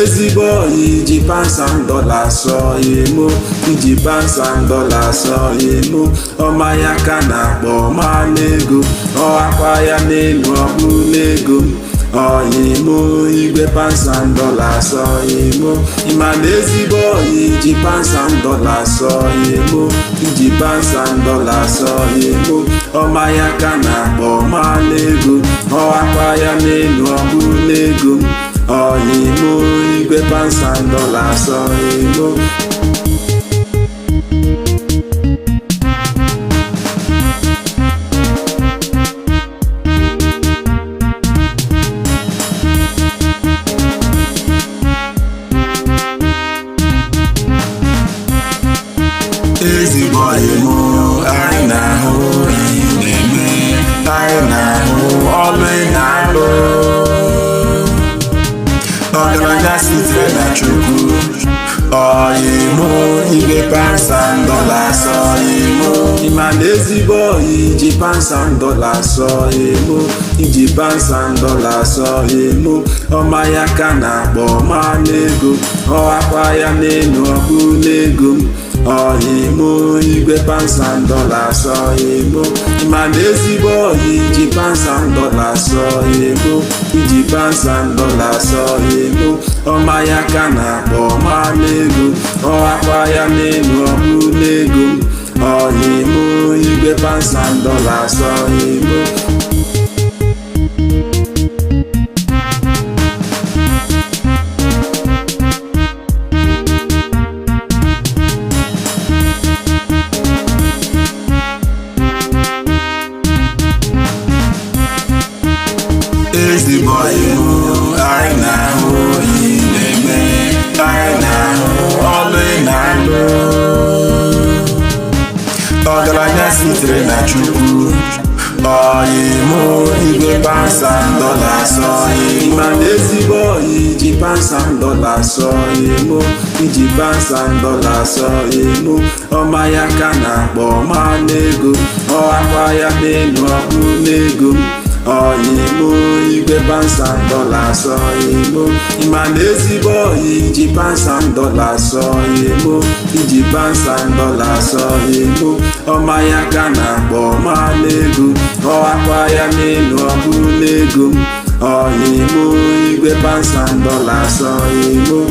ezigbo iji pounds and dollars imo iji pounds and dollars imo ọma ya ka na-akpọ ma n'ego ọkwa ya n'elu ọkpụ n'ego imo igwe pounds and dollars imo ịma na ezigbo iji pounds and dollars imo iji pounds and dollars imo ọma ya ka na-akpọ ma n'ego ọkwa ya n'elu ọkpụ n'ego imo igwe pounds and dollars imo ezigbo imo anyị na-ahụ ihe na-eme anyị na-ahụ ọlụ ị na-alụ ọgaranya sitere na Chukwu imo igwe pounds and dollars imo ịma na ezigbo iji pounds and dollars imo iji pounds and dollars imo ọma ya ka na-akpọ ma n'ego ọkwa ya n'elu ọkpụ n'ego imo igwe pounds and dollars imo ịma na ezigbo iji pounds and dollars imo iji pounds and dollars imo ọma ya ka na-akpọ ma n'ego ọkwa ya n'elu ọkpụ n'ego imo igwe pounds and dollars imo ezigbo imo anyị na-ahụ ihe na-eme anyị na-ahụ ọlụ ị na-alụ ọgaranya sitere na Chukwu imo igwe pounds and dollars ịma na ezigbo iji pounds and dollars imo iji pounds and dollars imo ọma ya ka na-akpọ ma n'ego ọkwa ya n'elu ọkpụ n'ego imo igwe pounds and dollars imo ịma na ezigbo iji pounds and dollars imo iji pounds and dollars imo ọma ya ka na-akpọ ma n'ego ọkwa ya n'elu ọkpụ n'ego imo igwe pounds and dollars imo